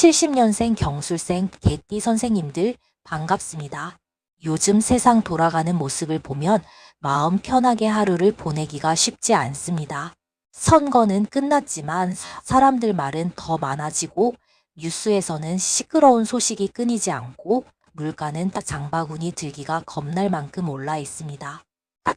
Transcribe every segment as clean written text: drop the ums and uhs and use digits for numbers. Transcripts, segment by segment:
70년생 경술생 개띠 선생님들 반갑습니다. 요즘 세상 돌아가는 모습을 보면 마음 편하게 하루를 보내기가 쉽지 않습니다. 선거는 끝났지만 사람들 말은 더 많아지고 뉴스에서는 시끄러운 소식이 끊이지 않고 물가는 장바구니 들기가 겁날 만큼 올라 있습니다.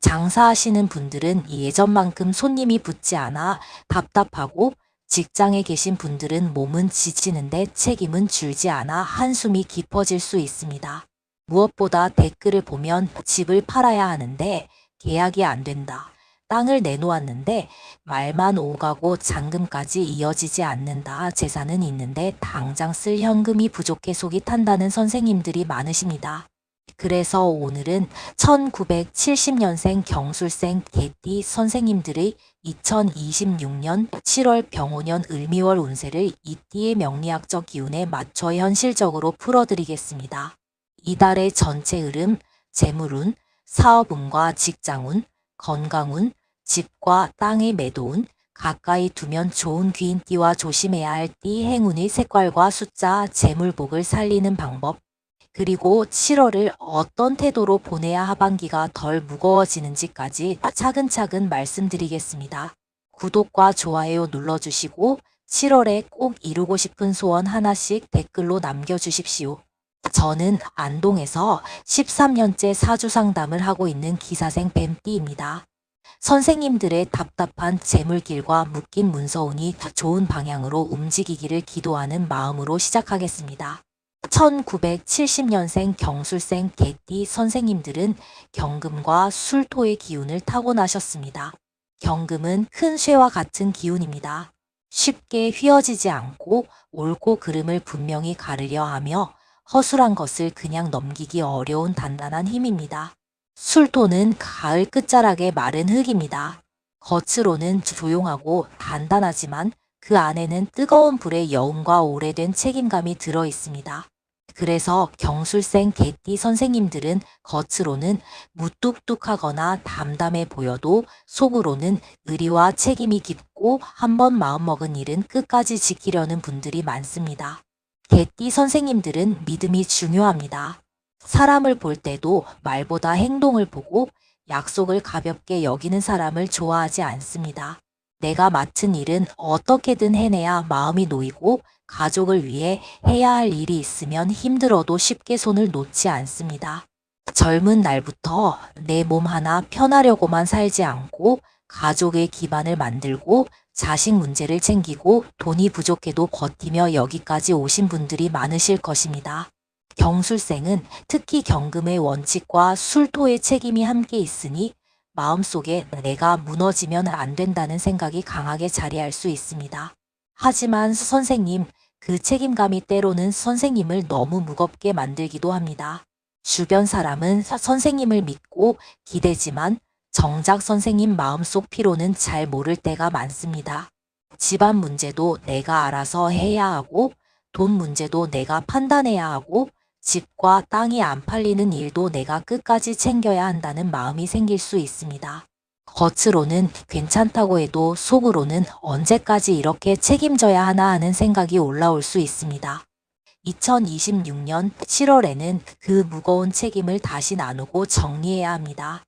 장사하시는 분들은 예전만큼 손님이 붙지 않아 답답하고 직장에 계신 분들은 몸은 지치는데 책임은 줄지 않아 한숨이 깊어질 수 있습니다. 무엇보다 댓글을 보면 집을 팔아야 하는데 계약이 안 된다. 땅을 내놓았는데 말만 오가고 잔금까지 이어지지 않는다. 재산은 있는데 당장 쓸 현금이 부족해 속이 탄다는 선생님들이 많으십니다. 그래서 오늘은 1970년생 경술생 개띠 선생님들의 2026년 7월 병오년 을미월 운세를 이 띠의 명리학적 기운에 맞춰 현실적으로 풀어드리겠습니다. 이달의 전체 흐름, 재물운, 사업운과 직장운, 건강운, 집과 땅의 매도운, 가까이 두면 좋은 귀인띠와 조심해야 할 띠 행운의 색깔과 숫자, 재물복을 살리는 방법, 그리고 7월을 어떤 태도로 보내야 하반기가 덜 무거워지는지까지 차근차근 말씀드리겠습니다. 구독과 좋아요 눌러주시고 7월에 꼭 이루고 싶은 소원 하나씩 댓글로 남겨주십시오. 저는 안동에서 13년째 사주 상담을 하고 있는 기사생 뱀띠입니다. 선생님들의 답답한 재물길과 묶인 문서운이 좋은 방향으로 움직이기를 기도하는 마음으로 시작하겠습니다. 1970년생 경술생 개띠 선생님들은 경금과 술토의 기운을 타고나셨습니다. 경금은 큰 쇠와 같은 기운입니다. 쉽게 휘어지지 않고 옳고 그름을 분명히 가르려 하며 허술한 것을 그냥 넘기기 어려운 단단한 힘입니다. 술토는 가을 끝자락의 마른 흙입니다. 겉으로는 조용하고 단단하지만 그 안에는 뜨거운 불의 여운과 오래된 책임감이 들어 있습니다. 그래서 경술생 개띠 선생님들은 겉으로는 무뚝뚝하거나 담담해 보여도 속으로는 의리와 책임이 깊고 한번 마음먹은 일은 끝까지 지키려는 분들이 많습니다. 개띠 선생님들은 믿음이 중요합니다. 사람을 볼 때도 말보다 행동을 보고 약속을 가볍게 여기는 사람을 좋아하지 않습니다. 내가 맡은 일은 어떻게든 해내야 마음이 놓이고 가족을 위해 해야 할 일이 있으면 힘들어도 쉽게 손을 놓지 않습니다. 젊은 날부터 내 몸 하나 편하려고만 살지 않고 가족의 기반을 만들고 자식 문제를 챙기고 돈이 부족해도 버티며 여기까지 오신 분들이 많으실 것입니다. 경술생은 특히 경금의 원칙과 술토의 책임이 함께 있으니 마음속에 내가 무너지면 안 된다는 생각이 강하게 자리할 수 있습니다. 하지만 선생님, 그 책임감이 때로는 선생님을 너무 무겁게 만들기도 합니다. 주변 사람은 선생님을 믿고 기대지만 정작 선생님 마음속 피로는 잘 모를 때가 많습니다. 집안 문제도 내가 알아서 해야 하고 돈 문제도 내가 판단해야 하고 집과 땅이 안 팔리는 일도 내가 끝까지 챙겨야 한다는 마음이 생길 수 있습니다. 겉으로는 괜찮다고 해도 속으로는 언제까지 이렇게 책임져야 하나 하는 생각이 올라올 수 있습니다. 2026년 7월에는 그 무거운 책임을 다시 나누고 정리해야 합니다.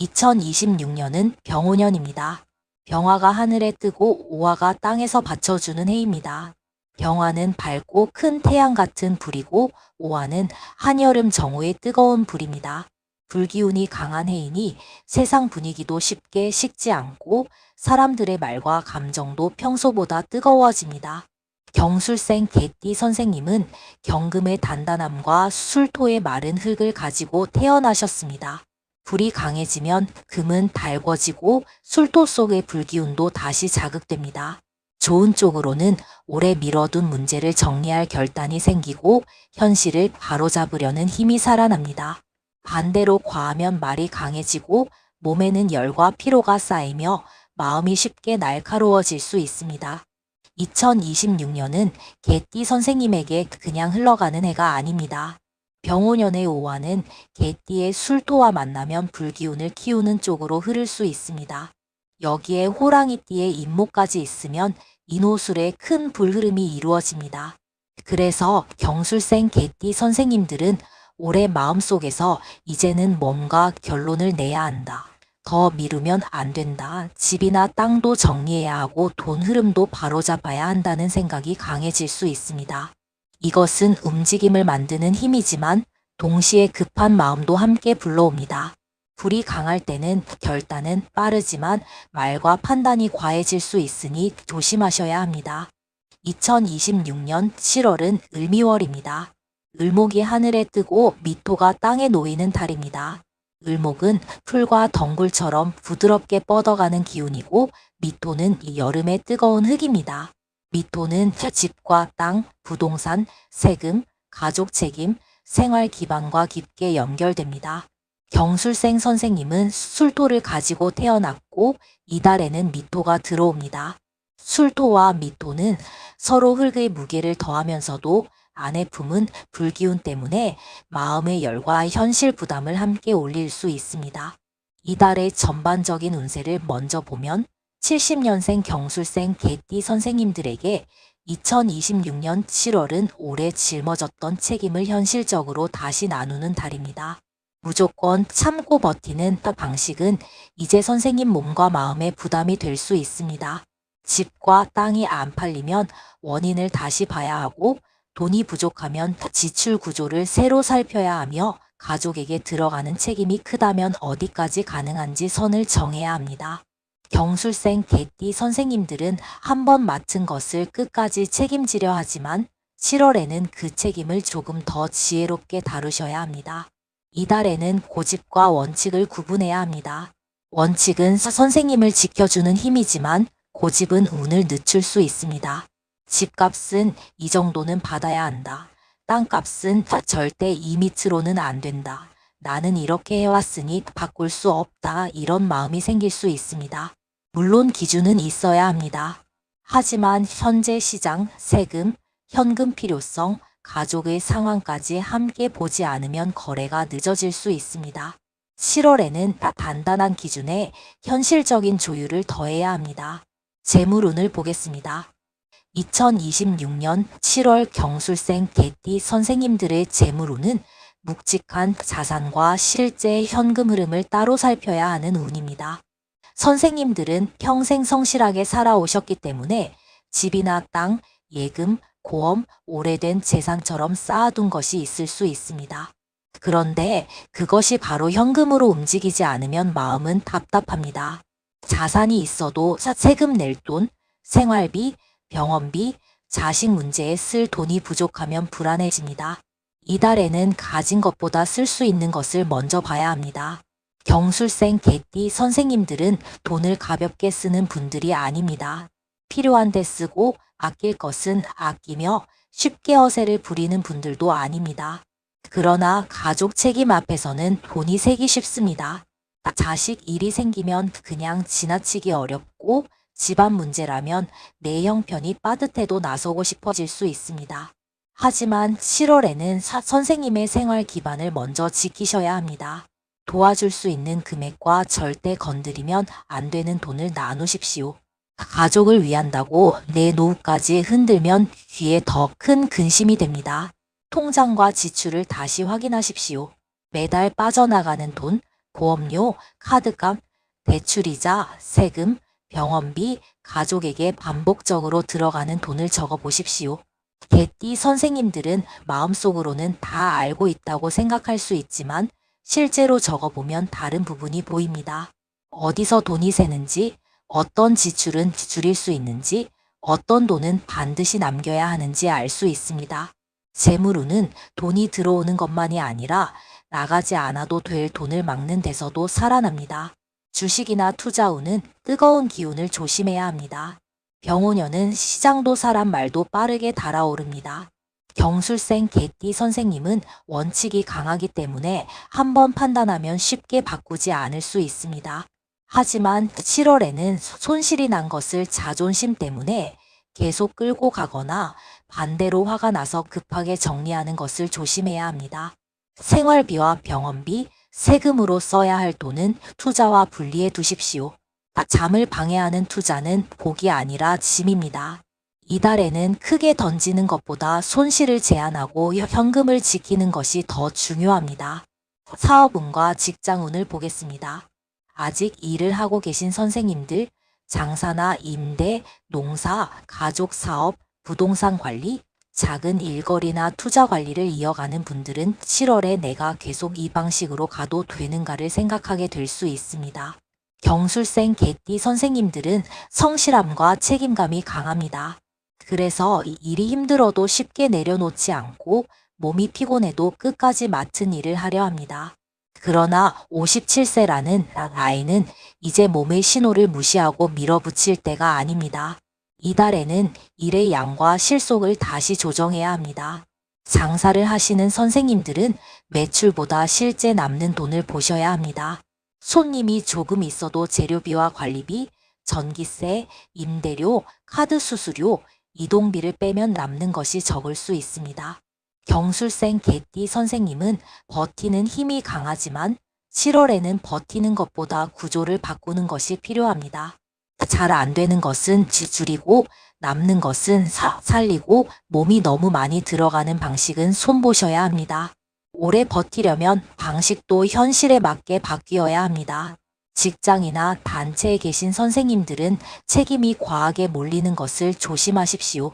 2026년은 병오년입니다. 병화가 하늘에 뜨고 오화가 땅에서 받쳐주는 해입니다. 병화는 밝고 큰 태양 같은 불이고 오화는 한여름 정오의 뜨거운 불입니다. 불기운이 강한 해이니 세상 분위기도 쉽게 식지 않고 사람들의 말과 감정도 평소보다 뜨거워집니다. 경술생 개띠 선생님은 경금의 단단함과 술토의 마른 흙을 가지고 태어나셨습니다. 불이 강해지면 금은 달궈지고 술토 속의 불기운도 다시 자극됩니다. 좋은 쪽으로는 오래 미뤄둔 문제를 정리할 결단이 생기고 현실을 바로잡으려는 힘이 살아납니다. 반대로 과하면 말이 강해지고 몸에는 열과 피로가 쌓이며 마음이 쉽게 날카로워질 수 있습니다. 2026년은 개띠 선생님에게 그냥 흘러가는 해가 아닙니다. 병오년의 오화는 개띠의 술토와 만나면 불기운을 키우는 쪽으로 흐를 수 있습니다. 여기에 호랑이띠의 임목까지 있으면 인호술의 큰 불흐름이 이루어집니다. 그래서 경술생 개띠 선생님들은 올해 마음속에서 이제는 뭔가 결론을 내야 한다. 더 미루면 안 된다. 집이나 땅도 정리해야 하고 돈 흐름도 바로잡아야 한다는 생각이 강해질 수 있습니다. 이것은 움직임을 만드는 힘이지만 동시에 급한 마음도 함께 불러옵니다. 불이 강할 때는 결단은 빠르지만 말과 판단이 과해질 수 있으니 조심하셔야 합니다. 2026년 7월은 을미월입니다. 을목이 하늘에 뜨고 미토가 땅에 놓이는 달입니다. 을목은 풀과 덩굴처럼 부드럽게 뻗어가는 기운이고 미토는 이 여름의 뜨거운 흙입니다. 미토는 집과 땅, 부동산, 세금, 가족 책임, 생활 기반과 깊게 연결됩니다. 경술생 선생님은 술토를 가지고 태어났고 이달에는 미토가 들어옵니다. 술토와 미토는 서로 흙의 무게를 더하면서도 안의 품은 불기운 때문에 마음의 열과 현실 부담을 함께 올릴 수 있습니다. 이달의 전반적인 운세를 먼저 보면 70년생 경술생 개띠 선생님들에게 2026년 7월은 올해 짊어졌던 책임을 현실적으로 다시 나누는 달입니다. 무조건 참고 버티는 방식은 이제 선생님 몸과 마음에 부담이 될 수 있습니다. 집과 땅이 안 팔리면 원인을 다시 봐야 하고 돈이 부족하면 지출 구조를 새로 살펴야 하며 가족에게 들어가는 책임이 크다면 어디까지 가능한지 선을 정해야 합니다. 경술생 개띠 선생님들은 한번 맡은 것을 끝까지 책임지려 하지만 7월에는 그 책임을 조금 더 지혜롭게 다루셔야 합니다. 이달에는 고집과 원칙을 구분해야 합니다. 원칙은 선생님을 지켜주는 힘이지만 고집은 운을 늦출 수 있습니다. 집값은 이 정도는 받아야 한다. 땅값은 절대 이 밑으로는 안 된다. 나는 이렇게 해왔으니 바꿀 수 없다. 이런 마음이 생길 수 있습니다. 물론 기준은 있어야 합니다. 하지만 현재 시장, 세금, 현금 필요성, 가족의 상황까지 함께 보지 않으면 거래가 늦어질 수 있습니다. 7월에는 단단한 기준에 현실적인 조율을 더해야 합니다. 재물운을 보겠습니다. 2026년 7월 경술생 개띠 선생님들의 재물운은 묵직한 자산과 실제 현금 흐름을 따로 살펴야 하는 운입니다. 선생님들은 평생 성실하게 살아오셨기 때문에 집이나 땅, 예금, 고험, 오래된 재산처럼 쌓아둔 것이 있을 수 있습니다. 그런데 그것이 바로 현금으로 움직이지 않으면 마음은 답답합니다. 자산이 있어도 세금 낼 돈, 생활비, 병원비, 자식 문제에 쓸 돈이 부족하면 불안해집니다. 이달에는 가진 것보다 쓸 수 있는 것을 먼저 봐야 합니다. 경술생 개띠 선생님들은 돈을 가볍게 쓰는 분들이 아닙니다. 필요한 데 쓰고 아낄 것은 아끼며 쉽게 허세를 부리는 분들도 아닙니다. 그러나 가족 책임 앞에서는 돈이 새기 쉽습니다. 자식 일이 생기면 그냥 지나치기 어렵고 집안 문제라면 내 형편이 빠듯해도 나서고 싶어질 수 있습니다. 하지만 7월에는 선생님의 생활 기반을 먼저 지키셔야 합니다. 도와줄 수 있는 금액과 절대 건드리면 안 되는 돈을 나누십시오. 가족을 위한다고 내 노후까지 흔들면 뒤에 더 큰 근심이 됩니다. 통장과 지출을 다시 확인하십시오. 매달 빠져나가는 돈, 보험료, 카드값, 대출이자, 세금, 병원비, 가족에게 반복적으로 들어가는 돈을 적어 보십시오. 개띠 선생님들은 마음속으로는 다 알고 있다고 생각할 수 있지만 실제로 적어보면 다른 부분이 보입니다. 어디서 돈이 새는지, 어떤 지출은 줄일 수 있는지, 어떤 돈은 반드시 남겨야 하는지 알 수 있습니다. 재물운은 돈이 들어오는 것만이 아니라 나가지 않아도 될 돈을 막는 데서도 살아납니다. 주식이나 투자운은 뜨거운 기운을 조심해야 합니다. 병오년은 시장도 사람 말도 빠르게 달아오릅니다. 경술생 개띠 선생님은 원칙이 강하기 때문에 한번 판단하면 쉽게 바꾸지 않을 수 있습니다. 하지만 7월에는 손실이 난 것을 자존심 때문에 계속 끌고 가거나 반대로 화가 나서 급하게 정리하는 것을 조심해야 합니다. 생활비와 병원비, 세금으로 써야 할 돈은 투자와 분리해 두십시오. 잠을 방해하는 투자는 복이 아니라 짐입니다. 이달에는 크게 던지는 것보다 손실을 제한하고 현금을 지키는 것이 더 중요합니다. 사업운과 직장운을 보겠습니다. 아직 일을 하고 계신 선생님들, 장사나 임대, 농사, 가족 사업, 부동산 관리, 작은 일거리나 투자 관리를 이어가는 분들은 7월에 내가 계속 이 방식으로 가도 되는가를 생각하게 될 수 있습니다. 경술생 개띠 선생님들은 성실함과 책임감이 강합니다. 그래서 일이 힘들어도 쉽게 내려놓지 않고 몸이 피곤해도 끝까지 맡은 일을 하려 합니다. 그러나 57세라는 나이는 이제 몸의 신호를 무시하고 밀어붙일 때가 아닙니다. 이달에는 일의 양과 실속을 다시 조정해야 합니다. 장사를 하시는 선생님들은 매출보다 실제 남는 돈을 보셔야 합니다. 손님이 조금 있어도 재료비와 관리비, 전기세, 임대료, 카드 수수료, 이동비를 빼면 남는 것이 적을 수 있습니다. 경술생 개띠 선생님은 버티는 힘이 강하지만 7월에는 버티는 것보다 구조를 바꾸는 것이 필요합니다. 잘 안 되는 것은 줄이고 남는 것은 살리고 몸이 너무 많이 들어가는 방식은 손보셔야 합니다. 오래 버티려면 방식도 현실에 맞게 바뀌어야 합니다. 직장이나 단체에 계신 선생님들은 책임이 과하게 몰리는 것을 조심하십시오.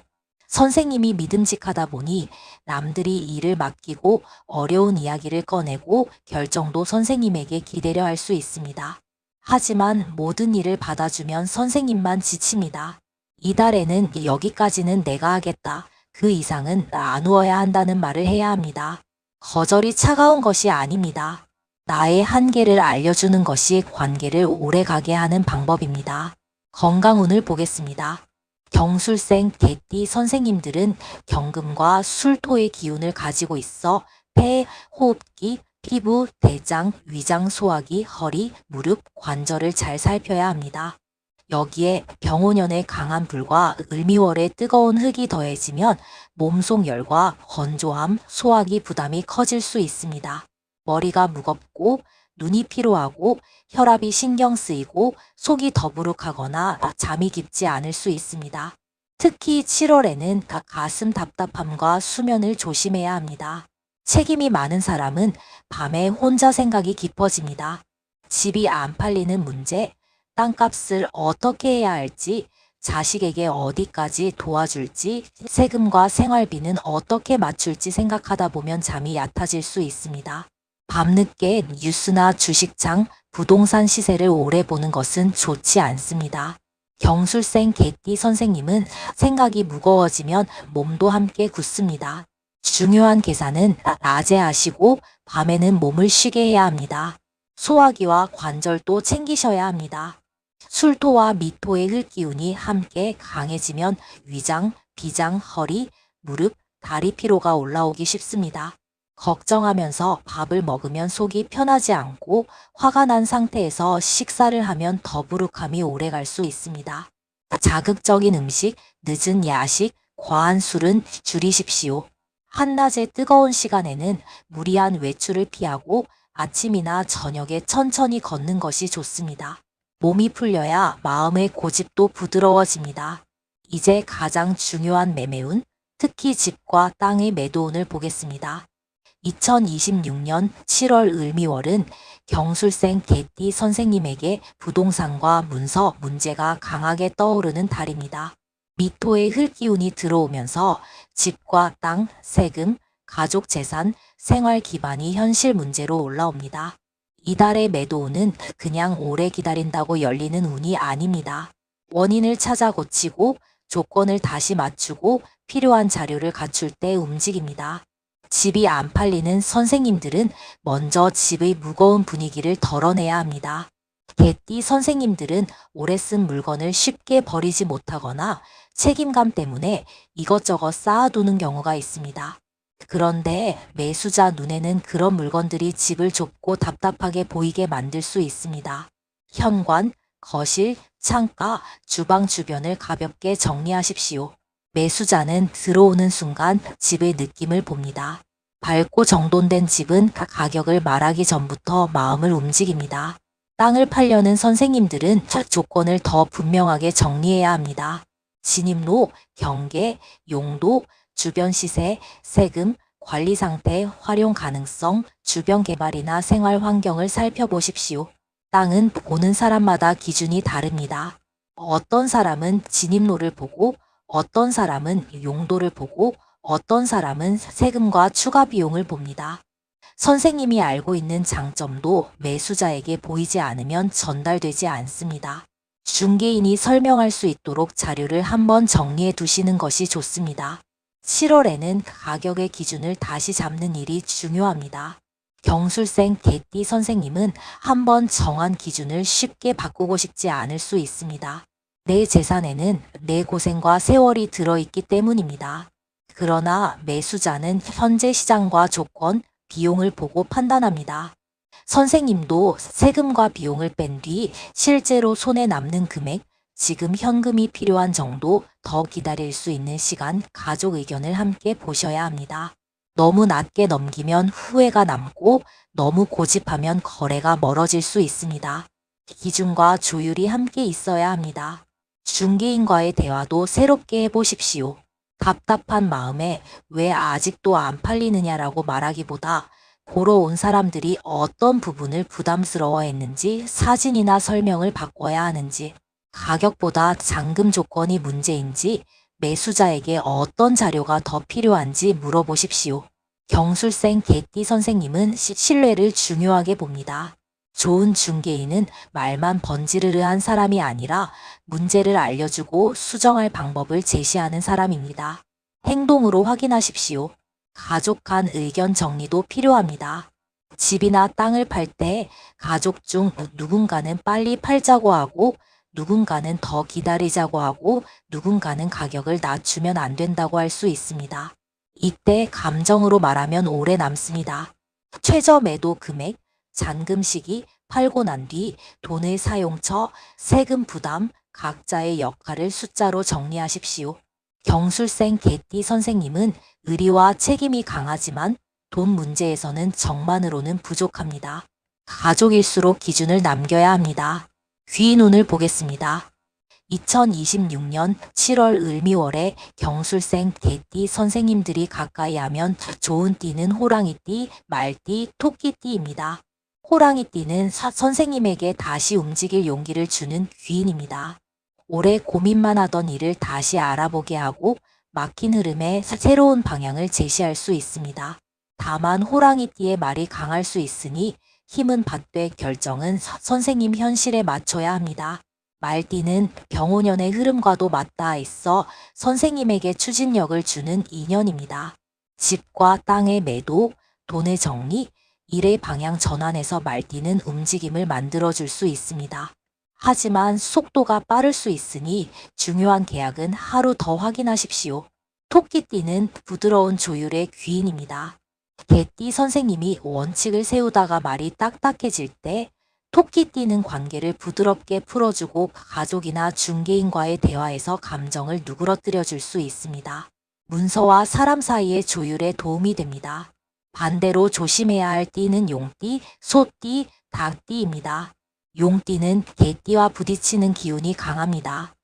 선생님이 믿음직하다 보니 남들이 일을 맡기고 어려운 이야기를 꺼내고 결정도 선생님에게 기대려 할 수 있습니다. 하지만 모든 일을 받아주면 선생님만 지칩니다. 이달에는 여기까지는 내가 하겠다. 그 이상은 나누어야 한다는 말을 해야 합니다. 거절이 차가운 것이 아닙니다. 나의 한계를 알려주는 것이 관계를 오래가게 하는 방법입니다. 건강운을 보겠습니다. 경술생 개띠 선생님들은 경금과 술토의 기운을 가지고 있어 폐, 호흡기, 피부, 대장, 위장, 소화기, 허리, 무릎, 관절을 잘 살펴야 합니다. 여기에 병오년의 강한 불과 을미월의 뜨거운 흙이 더해지면 몸속 열과 건조함, 소화기 부담이 커질 수 있습니다. 머리가 무겁고 눈이 피로하고 혈압이 신경 쓰이고 속이 더부룩하거나 잠이 깊지 않을 수 있습니다. 특히 7월에는 가슴 답답함과 수면을 조심해야 합니다. 책임이 많은 사람은 밤에 혼자 생각이 깊어집니다. 집이 안 팔리는 문제, 땅값을 어떻게 해야 할지, 자식에게 어디까지 도와줄지, 세금과 생활비는 어떻게 맞출지 생각하다 보면 잠이 얕아질 수 있습니다. 밤늦게 뉴스나 주식장, 부동산 시세를 오래 보는 것은 좋지 않습니다. 경술생 개띠 선생님은 생각이 무거워지면 몸도 함께 굳습니다. 중요한 계산은 낮에 하시고 밤에는 몸을 쉬게 해야 합니다. 소화기와 관절도 챙기셔야 합니다. 술토와 미토의 흙기운이 함께 강해지면 위장, 비장, 허리, 무릎, 다리 피로가 올라오기 쉽습니다. 걱정하면서 밥을 먹으면 속이 편하지 않고 화가 난 상태에서 식사를 하면 더부룩함이 오래갈 수 있습니다. 자극적인 음식, 늦은 야식, 과한 술은 줄이십시오. 한낮의 뜨거운 시간에는 무리한 외출을 피하고 아침이나 저녁에 천천히 걷는 것이 좋습니다. 몸이 풀려야 마음의 고집도 부드러워집니다. 이제 가장 중요한 매매운, 특히 집과 땅의 매도운을 보겠습니다. 2026년 7월 을미월은 경술생 개띠 선생님에게 부동산과 문서, 문제가 강하게 떠오르는 달입니다. 미토의 흙기운이 들어오면서 집과 땅, 세금, 가족 재산, 생활 기반이 현실 문제로 올라옵니다. 이달의 매도운은 그냥 오래 기다린다고 열리는 운이 아닙니다. 원인을 찾아 고치고 조건을 다시 맞추고 필요한 자료를 갖출 때 움직입니다. 집이 안 팔리는 선생님들은 먼저 집의 무거운 분위기를 덜어내야 합니다. 개띠 선생님들은 오래 쓴 물건을 쉽게 버리지 못하거나 책임감 때문에 이것저것 쌓아두는 경우가 있습니다. 그런데 매수자 눈에는 그런 물건들이 집을 좁고 답답하게 보이게 만들 수 있습니다. 현관, 거실, 창가, 주방 주변을 가볍게 정리하십시오. 매수자는 들어오는 순간 집의 느낌을 봅니다. 밝고 정돈된 집은 가격을 말하기 전부터 마음을 움직입니다. 땅을 팔려는 선생님들은 조건을 더 분명하게 정리해야 합니다. 진입로, 경계, 용도, 주변 시세, 세금, 관리 상태, 활용 가능성, 주변 개발이나 생활 환경을 살펴보십시오. 땅은 보는 사람마다 기준이 다릅니다. 어떤 사람은 진입로를 보고, 어떤 사람은 용도를 보고, 어떤 사람은 세금과 추가 비용을 봅니다. 선생님이 알고 있는 장점도 매수자에게 보이지 않으면 전달되지 않습니다. 중개인이 설명할 수 있도록 자료를 한번 정리해 두시는 것이 좋습니다. 7월에는 가격의 기준을 다시 잡는 일이 중요합니다. 경술생 개띠 선생님은 한번 정한 기준을 쉽게 바꾸고 싶지 않을 수 있습니다. 내 재산에는 내 고생과 세월이 들어있기 때문입니다. 그러나 매수자는 현재 시장과 조건, 비용을 보고 판단합니다. 선생님도 세금과 비용을 뺀 뒤 실제로 손에 남는 금액, 지금 현금이 필요한 정도, 더 기다릴 수 있는 시간, 가족 의견을 함께 보셔야 합니다. 너무 낮게 넘기면 후회가 남고 너무 고집하면 거래가 멀어질 수 있습니다. 기준과 조율이 함께 있어야 합니다. 중개인과의 대화도 새롭게 해보십시오. 답답한 마음에 왜 아직도 안 팔리느냐라고 말하기보다 보러 온 사람들이 어떤 부분을 부담스러워했는지 사진이나 설명을 바꿔야 하는지, 가격보다 잔금 조건이 문제인지, 매수자에게 어떤 자료가 더 필요한지 물어보십시오. 경술생 개띠 선생님은 신뢰를 중요하게 봅니다. 좋은 중개인은 말만 번지르르한 사람이 아니라 문제를 알려주고 수정할 방법을 제시하는 사람입니다. 행동으로 확인하십시오. 가족 간 의견 정리도 필요합니다. 집이나 땅을 팔 때 가족 중 누군가는 빨리 팔자고 하고 누군가는 더 기다리자고 하고 누군가는 가격을 낮추면 안 된다고 할 수 있습니다. 이때 감정으로 말하면 오래 남습니다. 최저 매도 금액, 잔금 시기, 팔고 난 뒤 돈의 사용처, 세금 부담, 각자의 역할을 숫자로 정리하십시오. 경술생 개띠 선생님은 의리와 책임이 강하지만 돈 문제에서는 정만으로는 부족합니다. 가족일수록 기준을 남겨야 합니다. 귀인운을 보겠습니다. 2026년 7월 을미월에 경술생 개띠 선생님들이 가까이 하면 좋은 띠는 호랑이띠, 말띠, 토끼띠입니다. 호랑이띠는 선생님에게 다시 움직일 용기를 주는 귀인입니다. 올해 고민만 하던 일을 다시 알아보게 하고 막힌 흐름에 새로운 방향을 제시할 수 있습니다. 다만 호랑이띠의 말이 강할 수 있으니 힘은 받되 결정은 선생님 현실에 맞춰야 합니다. 말띠는 병오년의 흐름과도 맞닿아 있어 선생님에게 추진력을 주는 인연입니다. 집과 땅의 매도, 돈의 정리, 일의 방향 전환에서 말띠는 움직임을 만들어줄 수 있습니다. 하지만 속도가 빠를 수 있으니 중요한 계약은 하루 더 확인하십시오. 토끼띠는 부드러운 조율의 귀인입니다. 개띠 선생님이 원칙을 세우다가 말이 딱딱해질 때 토끼띠는 관계를 부드럽게 풀어주고 가족이나 중개인과의 대화에서 감정을 누그러뜨려 줄 수 있습니다. 문서와 사람 사이의 조율에 도움이 됩니다. 반대로 조심해야 할 띠는 용띠, 소띠, 닭띠입니다. 용띠는 개띠와 부딪히는 기운이 강합니다.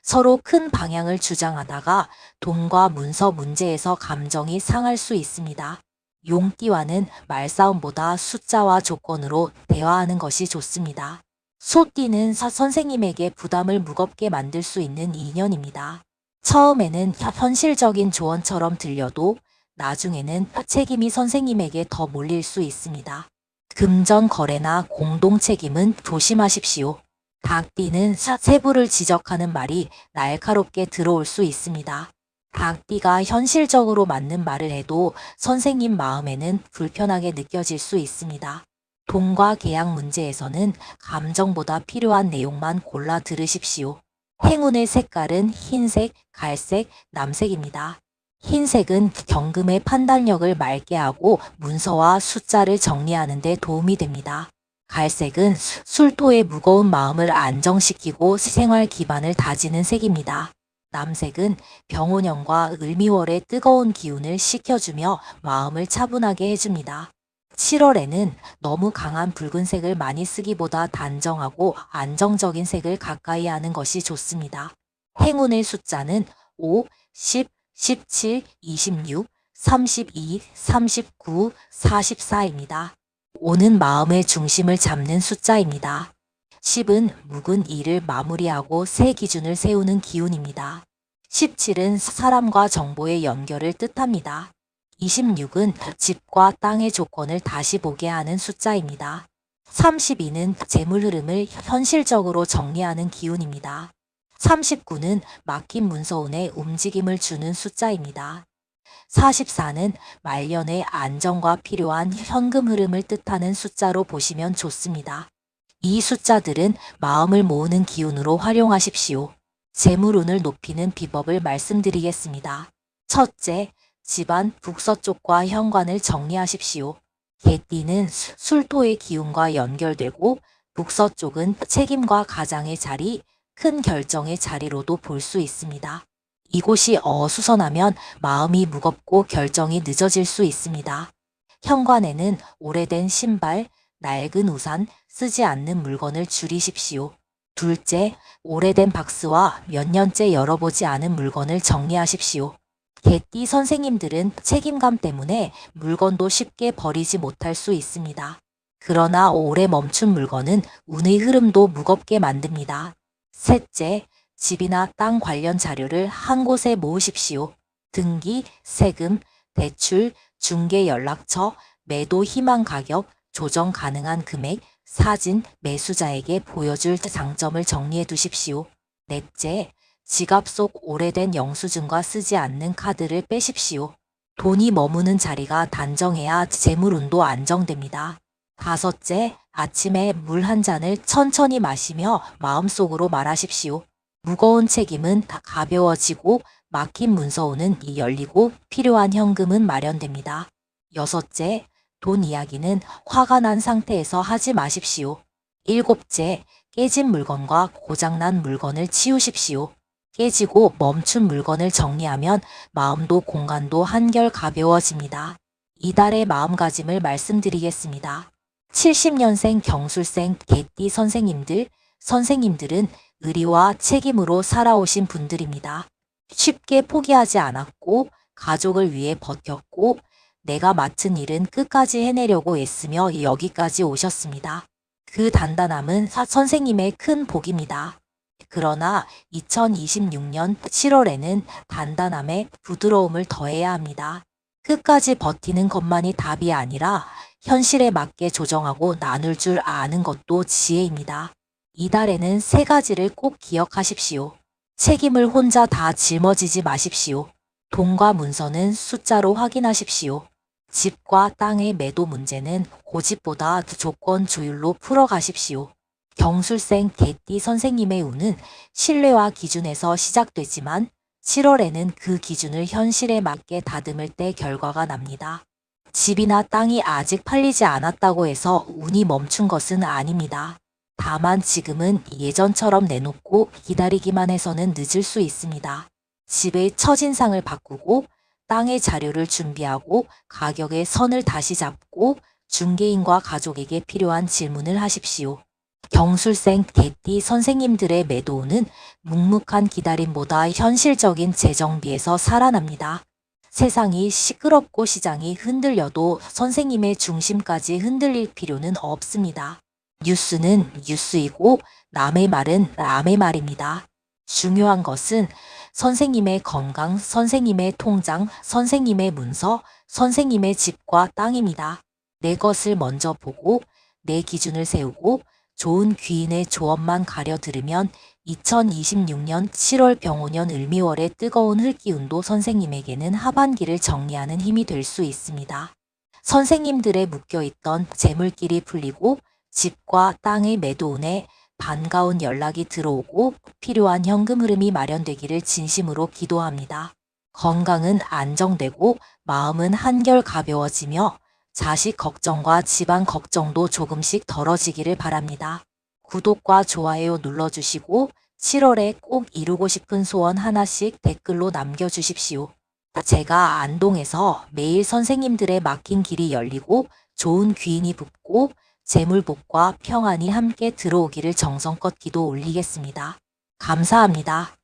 서로 큰 방향을 주장하다가 돈과 문서 문제에서 감정이 상할 수 있습니다. 용띠와는 말싸움보다 숫자와 조건으로 대화하는 것이 좋습니다. 소띠는 선생님에게 부담을 무겁게 만들 수 있는 인연입니다. 처음에는 현실적인 조언처럼 들려도 나중에는 책임이 선생님에게 더 몰릴 수 있습니다. 금전 거래나 공동 책임은 조심하십시오. 닭띠는 세부를 지적하는 말이 날카롭게 들어올 수 있습니다. 닭띠가 현실적으로 맞는 말을 해도 선생님 마음에는 불편하게 느껴질 수 있습니다. 돈과 계약 문제에서는 감정보다 필요한 내용만 골라 들으십시오. 행운의 색깔은 흰색, 갈색, 남색입니다. 흰색은 경금의 판단력을 맑게 하고 문서와 숫자를 정리하는 데 도움이 됩니다. 갈색은 술토의 무거운 마음을 안정시키고 생활 기반을 다지는 색입니다. 남색은 병오년과 을미월의 뜨거운 기운을 식혀주며 마음을 차분하게 해줍니다. 7월에는 너무 강한 붉은색을 많이 쓰기보다 단정하고 안정적인 색을 가까이 하는 것이 좋습니다. 행운의 숫자는 5, 10, 17, 26, 32, 39, 44입니다. 5는 마음의 중심을 잡는 숫자입니다. 10은 묵은 일을 마무리하고 새 기준을 세우는 기운입니다. 17은 사람과 정보의 연결을 뜻합니다. 26은 집과 땅의 조건을 다시 보게 하는 숫자입니다. 32는 재물 흐름을 현실적으로 정리하는 기운입니다. 39는 막힌 문서운에 움직임을 주는 숫자입니다. 44는 말년의 안정과 필요한 현금 흐름을 뜻하는 숫자로 보시면 좋습니다. 이 숫자들은 마음을 모으는 기운으로 활용하십시오. 재물운을 높이는 비법을 말씀드리겠습니다. 첫째, 집안 북서쪽과 현관을 정리하십시오. 개띠는 술토의 기운과 연결되고 북서쪽은 책임과 가장의 자리, 큰 결정의 자리로도 볼 수 있습니다. 이곳이 어수선하면 마음이 무겁고 결정이 늦어질 수 있습니다. 현관에는 오래된 신발, 낡은 우산, 쓰지 않는 물건을 줄이십시오. 둘째, 오래된 박스와 몇 년째 열어보지 않은 물건을 정리하십시오. 개띠 선생님들은 책임감 때문에 물건도 쉽게 버리지 못할 수 있습니다. 그러나 오래 멈춘 물건은 운의 흐름도 무겁게 만듭니다. 셋째, 집이나 땅 관련 자료를 한 곳에 모으십시오. 등기, 세금, 대출, 중개 연락처, 매도 희망 가격, 조정 가능한 금액, 사진, 매수자에게 보여줄 장점을 정리해 두십시오. 넷째, 지갑 속 오래된 영수증과 쓰지 않는 카드를 빼십시오. 돈이 머무는 자리가 단정해야 재물운도 안정됩니다. 다섯째, 아침에 물 한 잔을 천천히 마시며 마음속으로 말하십시오. 무거운 책임은 다 가벼워지고 막힌 문서운은 열리고 필요한 현금은 마련됩니다. 여섯째, 돈 이야기는 화가 난 상태에서 하지 마십시오. 일곱째, 깨진 물건과 고장난 물건을 치우십시오. 깨지고 멈춘 물건을 정리하면 마음도 공간도 한결 가벼워집니다. 이달의 마음가짐을 말씀드리겠습니다. 70년생 경술생 개띠 선생님들은 의리와 책임으로 살아오신 분들입니다. 쉽게 포기하지 않았고 가족을 위해 버텼고 내가 맡은 일은 끝까지 해내려고 애쓰며 여기까지 오셨습니다. 그 단단함은 선생님의 큰 복입니다. 그러나 2026년 7월에는 단단함에 부드러움을 더해야 합니다. 끝까지 버티는 것만이 답이 아니라 현실에 맞게 조정하고 나눌 줄 아는 것도 지혜입니다. 이달에는 세 가지를 꼭 기억하십시오. 책임을 혼자 다 짊어지지 마십시오. 돈과 문서는 숫자로 확인하십시오. 집과 땅의 매도 문제는 고집보다 조건 조율로 풀어가십시오. 경술생 개띠 선생님의 운은 신뢰와 기준에서 시작되지만 7월에는 그 기준을 현실에 맞게 다듬을 때 결과가 납니다. 집이나 땅이 아직 팔리지 않았다고 해서 운이 멈춘 것은 아닙니다. 다만 지금은 예전처럼 내놓고 기다리기만 해서는 늦을 수 있습니다. 집의 첫인상을 바꾸고 땅의 자료를 준비하고 가격의 선을 다시 잡고 중개인과 가족에게 필요한 질문을 하십시오. 경술생 개띠 선생님들의 매도운은 묵묵한 기다림보다 현실적인 재정비에서 살아납니다. 세상이 시끄럽고 시장이 흔들려도 선생님의 중심까지 흔들릴 필요는 없습니다. 뉴스는 뉴스이고 남의 말은 남의 말입니다. 중요한 것은 선생님의 건강, 선생님의 통장, 선생님의 문서, 선생님의 집과 땅입니다. 내 것을 먼저 보고 내 기준을 세우고 좋은 귀인의 조언만 가려 들으면 2026년 7월 병오년 을미월의 뜨거운 흘기운도 선생님에게는 하반기를 정리하는 힘이 될 수 있습니다. 선생님들의 묶여있던 재물길이 풀리고 집과 땅의 매도운에 반가운 연락이 들어오고 필요한 현금 흐름이 마련되기를 진심으로 기도합니다. 건강은 안정되고 마음은 한결 가벼워지며 자식 걱정과 집안 걱정도 조금씩 덜어지기를 바랍니다. 구독과 좋아요 눌러주시고 7월에 꼭 이루고 싶은 소원 하나씩 댓글로 남겨주십시오. 제가 안동에서 매일 선생님들의 막힌 길이 열리고 좋은 귀인이 붙고 재물복과 평안이 함께 들어오기를 정성껏 기도 올리겠습니다. 감사합니다.